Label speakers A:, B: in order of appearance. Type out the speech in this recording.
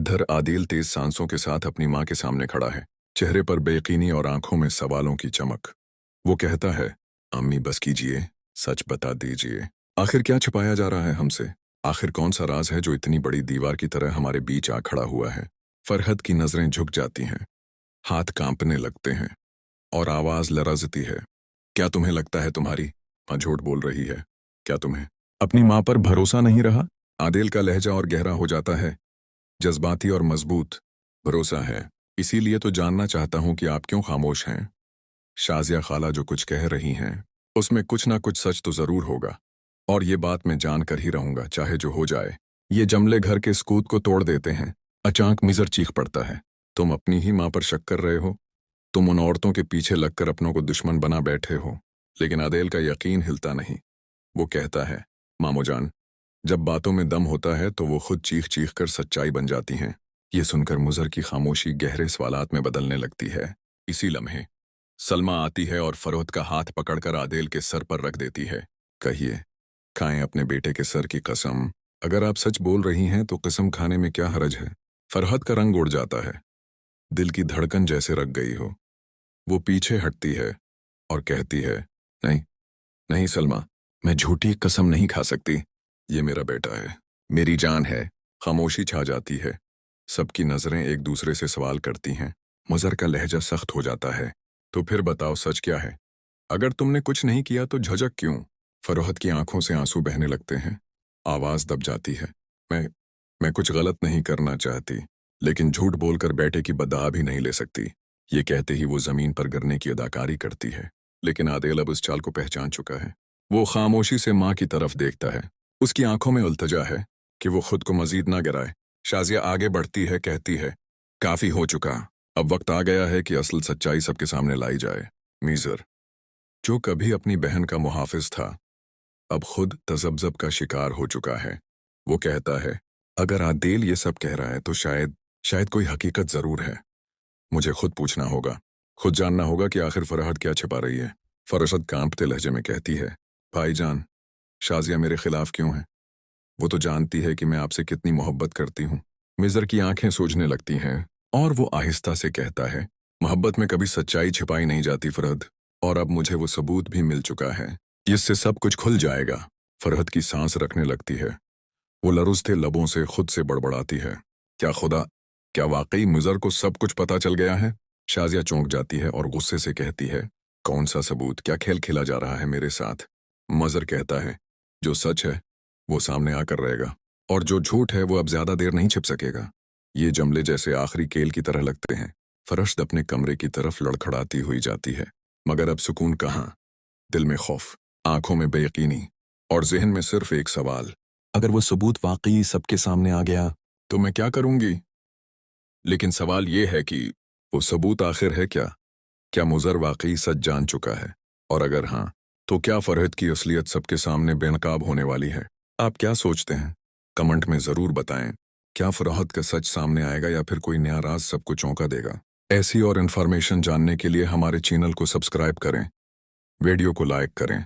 A: इधर आदिल तेज सांसों के साथ अपनी माँ के सामने खड़ा है, चेहरे पर बेयकीनी और आंखों में सवालों की चमक। वो कहता है, अम्मी बस कीजिए, सच बता दीजिए। आखिर क्या छुपाया जा रहा है हमसे? आखिर कौन सा राज है जो इतनी बड़ी दीवार की तरह हमारे बीच आ खड़ा हुआ है? फरहद की नजरें झुक जाती हैं, हाथ कांपने लगते हैं और आवाज लरजती है। क्या तुम्हें लगता है तुम्हारी माँ झूठ बोल रही है? क्या तुम्हें अपनी माँ पर भरोसा नहीं रहा? आदिल का लहजा और गहरा हो जाता है। जज्बाती और मजबूत। भरोसा है, इसीलिए तो जानना चाहता हूं कि आप क्यों खामोश हैं। शाजिया खाला जो कुछ कह रही हैं उसमें कुछ ना कुछ सच तो जरूर होगा, और ये बात मैं जानकर ही रहूंगा, चाहे जो हो जाए। ये जमले घर के सकूत को तोड़ देते हैं। अचानक मिजर चीख पड़ता है, तुम अपनी ही माँ पर शक कर रहे हो? तुम उन औरतों के पीछे लगकर अपनों को दुश्मन बना बैठे हो। लेकिन आदिल का यकीन हिलता नहीं। वो कहता है, मामो जान, जब बातों में दम होता है तो वो खुद चीख चीख कर सच्चाई बन जाती हैं। ये सुनकर मुजर की खामोशी गहरे सवालात में बदलने लगती है। इसी लम्हे सलमा आती है और फरोहत का हाथ पकड़कर आदिल के सर पर रख देती है। कहिए, खाएं अपने बेटे के सर की कसम। अगर आप सच बोल रही हैं तो कसम खाने में क्या हरज है? फरहत का रंग उड़ जाता है, दिल की धड़कन जैसे रख गई हो। वो पीछे हटती है और कहती है, नहीं नहीं सलमा, मैं झूठी कसम नहीं खा सकती। ये मेरा बेटा है, मेरी जान है। खामोशी छा जाती है। सबकी नजरें एक दूसरे से सवाल करती हैं। मुजर का लहजा सख्त हो जाता है, तो फिर बताओ सच क्या है? अगर तुमने कुछ नहीं किया तो झिझक क्यों? फरोहत की आंखों से आंसू बहने लगते हैं, आवाज दब जाती है। मैं कुछ गलत नहीं करना चाहती, लेकिन झूठ बोलकर बेटे की बददुआ भी नहीं ले सकती। ये कहते ही वो जमीन पर गिरने की अदाकारी करती है। लेकिन आदिल अब उस चाल को पहचान चुका है। वो खामोशी से माँ की तरफ देखता है। उसकी आंखों में उल्तजा है कि वो खुद को मजीद ना गिराए। शाजिया आगे बढ़ती है, कहती है, काफी हो चुका, अब वक्त आ गया है कि असल सच्चाई सबके सामने लाई जाए। मीजर, जो कभी अपनी बहन का मुहाफिज था, अब खुद तजब्जब का शिकार हो चुका है। वो कहता है, अगर आदिल ये सब कह रहा है तो शायद शायद कोई हकीकत जरूर है। मुझे खुद पूछना होगा, खुद जानना होगा कि आखिर फरहत क्या छिपा रही है। फरहत कांपते लहजे में कहती है, भाईजान, शाजिया मेरे खिलाफ क्यों है? वो तो जानती है कि मैं आपसे कितनी मोहब्बत करती हूँ। मिजर की आंखें सूजने लगती हैं और वो आहिस्ता से कहता है, मोहब्बत में कभी सच्चाई छिपाई नहीं जाती फरहत, और अब मुझे वो सबूत भी मिल चुका है, जिससे सब कुछ खुल जाएगा। फरहत की सांस रखने लगती है। वो लरुजते लबों से खुद से बड़बड़ाती है, क्या खुदा, क्या वाकई मिजर को सब कुछ पता चल गया है? शाजिया चौंक जाती है और गुस्से से कहती है, कौन सा सबूत? क्या खेल खेला जा रहा है मेरे साथ? मजर कहता है, जो सच है वो सामने आकर रहेगा, और जो झूठ है वो अब ज्यादा देर नहीं छिप सकेगा। ये जमले जैसे आखिरी खेल की तरह लगते हैं। फरश्त अपने कमरे की तरफ लड़खड़ाती हुई जाती है, मगर अब सुकून कहाँ? दिल में खौफ, आंखों में बेयकीनी, और जहन में सिर्फ एक सवाल, अगर वो सबूत वाकई सबके सामने आ गया तो मैं क्या करूंगी? लेकिन सवाल ये है कि वो सबूत आखिर है क्या? क्या मुजर वाकई सच जान चुका है? और अगर हाँ, तो क्या फरहत की असलियत सबके सामने बेनकाब होने वाली है? आप क्या सोचते हैं? कमेंट में जरूर बताएं। क्या फरहत का सच सामने आएगा या फिर कोई नया राज सबको चौंका देगा? ऐसी और इन्फॉर्मेशन जानने के लिए हमारे चैनल को सब्सक्राइब करें, वीडियो को लाइक करें